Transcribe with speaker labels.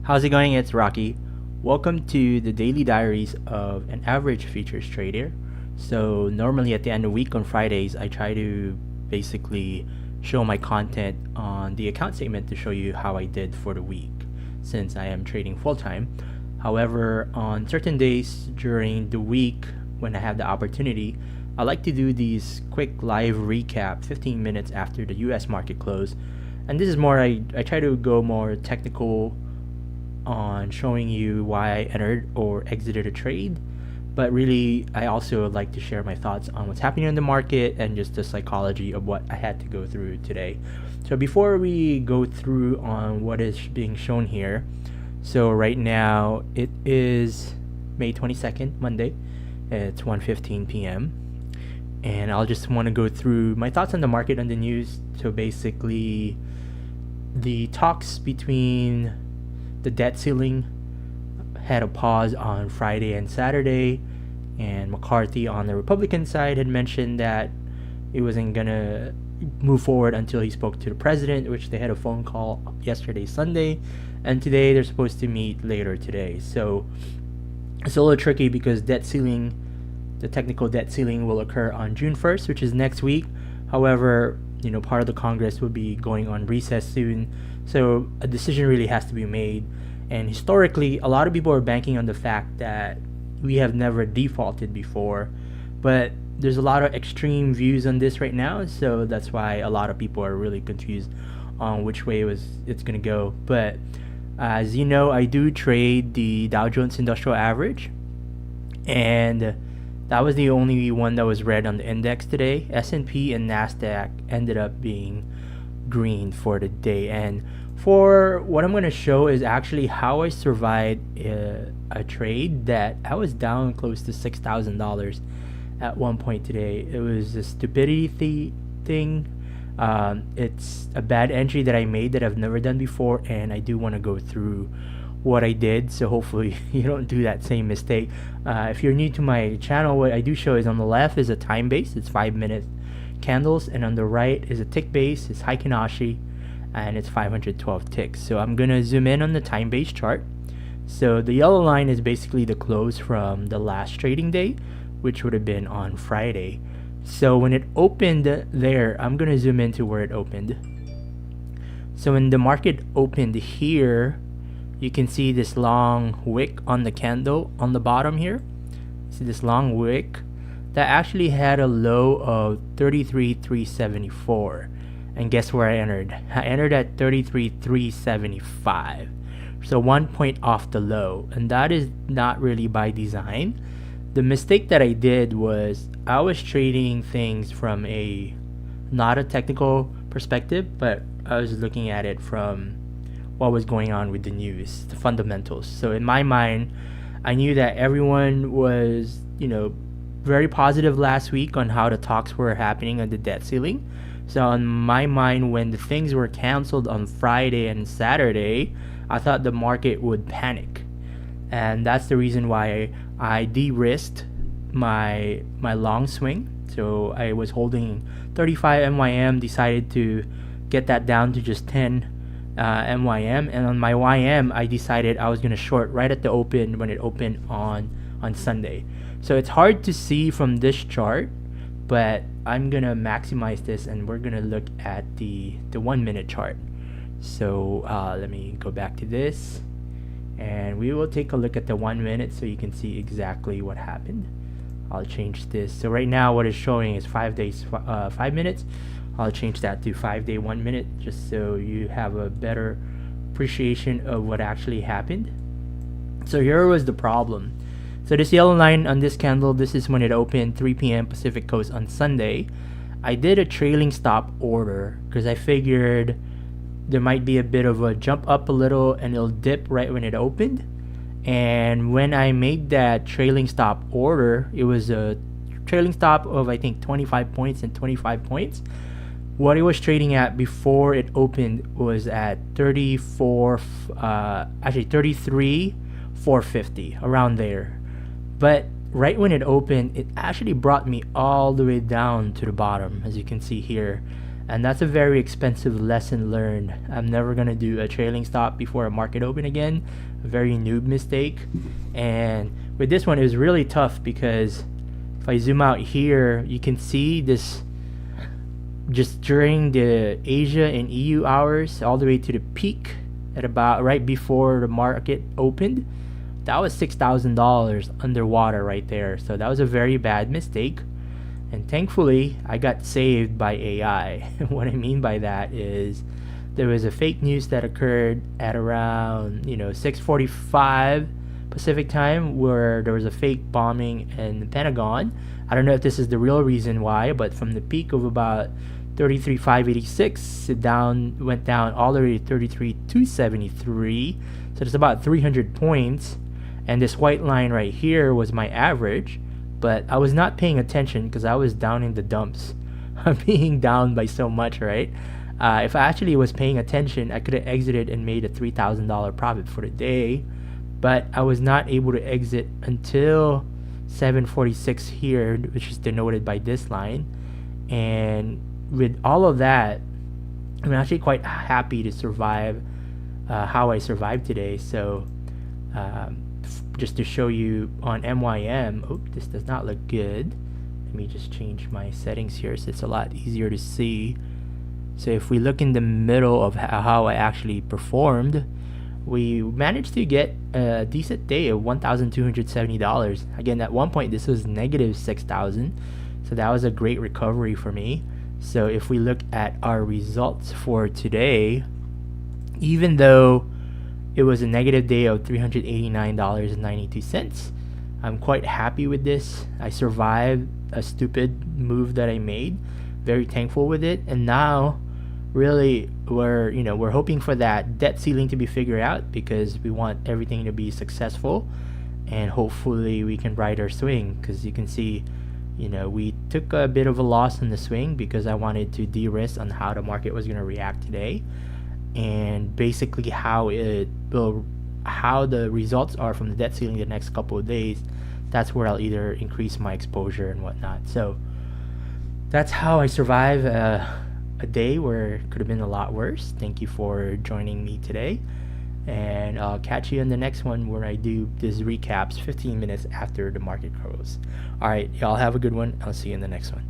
Speaker 1: How's it going? It's Rocky. Welcome to the daily diaries of an average futures trader. So normally at the end of the week on Fridays, I try to basically show my content on the account statement to show you how I did for the week since I am trading full-time. However, on certain days during the week when I have the opportunity, I like to do these quick live recap 15 minutes after the US market close. And this is more, I try to go more technical on showing you why I entered or exited a trade, but really I also like to share my thoughts on what's happening in the market and just the psychology of what I had to go through today. So before we go through on what is being shown here, so right now it is May 22nd, Monday. It's 1:15 p.m. and I'll just want to go through my thoughts on the market and the news. So basically the talks between the debt ceiling had a pause on Friday and Saturday, and McCarthy on the Republican side had mentioned that it wasn't gonna move forward until he spoke to the president, which they had a phone call yesterday, Sunday, and today they're supposed to meet later today. So it's a little tricky because debt ceiling, the technical debt ceiling, will occur on June 1st, which is next week. However, part of the Congress will be going on recess soon, so a decision really has to be made. And historically, a lot of people are banking on the fact that we have never defaulted before, but there's a lot of extreme views on this right now, so that's why a lot of people are really confused on which way it's going to go. But as you know, I do trade the Dow Jones Industrial Average, and that was the only one that was red on the index today. S&P and NASDAQ ended up being green for the day. And for what I'm going to show is actually how I survived a trade that I was down close to $6,000 at one point today. It was a stupidity thing. It's a bad entry that I made that I've never done before, and I do want to go through what I did, so hopefully you don't do that same mistake. If you're new to my channel, what I do show is on the left is a time base, it's 5-minute candles, and on the right is a tick base, it's Heikin-Ashi, and it's 512 ticks. So I'm gonna zoom in on the time base chart. So the yellow line is basically the close from the last trading day, which would have been on Friday. So when it opened there, I'm gonna zoom into where it opened. So when the market opened here, you can see this long wick on the candle on the bottom here. See this long wick that actually had a low of 33,374, and guess where I entered? I entered at 33,375, so 1 point off the low, and that is not really by design. The mistake that I did was I was trading things from not a technical perspective, but I was looking at it from what was going on with the news, the fundamentals. So in my mind, I knew that everyone was, very positive last week on how the talks were happening on the debt ceiling. So in my mind, when the things were canceled on Friday and Saturday, I thought the market would panic. And that's the reason why I de-risked my long swing. So I was holding 35 MYM, decided to get that down to just 10 MYM, and on my YM I decided I was going to short right at the open when it opened on Sunday. So it's hard to see from this chart, but I'm going to maximize this and we're going to look at the 1 minute chart. So let me go back to this and we will take a look at the 1 minute so you can see exactly what happened. I'll change this. So right now what it's showing is 5 days 5 minutes. I'll change that to 5 day 1 minute just so you have a better appreciation of what actually happened. So here was the problem. So this yellow line on this candle, this is when it opened 3 p.m. Pacific Coast on Sunday. I did a trailing stop order because I figured there might be a bit of a jump up a little and it'll dip right when it opened. And when I made that trailing stop order, it was a trailing stop of I think 25 points and 25 points. What it was trading at before it opened was at 33,450, around there. But right when it opened, it actually brought me all the way down to the bottom, as you can see here. and that's a very expensive lesson learned. I'm never gonna do a trailing stop before a market open again. A very noob mistake. And with this one, it was really tough because if I zoom out here, you can see this just during the Asia and EU hours all the way to the peak at about right before the market opened. That was $6,000 underwater right there. So that was a very bad mistake. And thankfully, I got saved by AI. What I mean by that is there was a fake news that occurred at around 6:45 Pacific time, where there was a fake bombing in the Pentagon. I don't know if this is the real reason why, but from the peak of about 33,586, it went down all the way to 33,273. So it's about 300 points. And this white line right here was my average, but I was not paying attention because I was down in the dumps. I'm being down by so much, right? If I actually was paying attention, I could have exited and made a $3,000 profit for the day, but I was not able to exit until 7:46 here, which is denoted by this line. And with all of that, I'm actually quite happy to survive how I survived today. So just to show you on MYM, oh, this does not look good. Let me just change my settings here so it's a lot easier to see. So if we look in the middle of how I actually performed, we managed to get a decent day of $1,270. Again, at one point this was negative 6,000, so that was a great recovery for me. So if we look at our results for today, even though it was a negative day of $389.92, I'm quite happy with this. I survived a stupid move that I made. Very thankful with it. And now really we're hoping for that debt ceiling to be figured out, because we want everything to be successful, and hopefully we can ride our swing. Because you can see, we took a bit of a loss in the swing because I wanted to de-risk on how the market was going to react today, and basically how the results are from the debt ceiling the next couple of days. That's where I'll either increase my exposure and whatnot. So that's how I survive a day where it could have been a lot worse. Thank you for joining me today, and I'll catch you in the next one where I do this recaps 15 minutes after the market close. All right, y'all have a good one. I'll see you in the next one.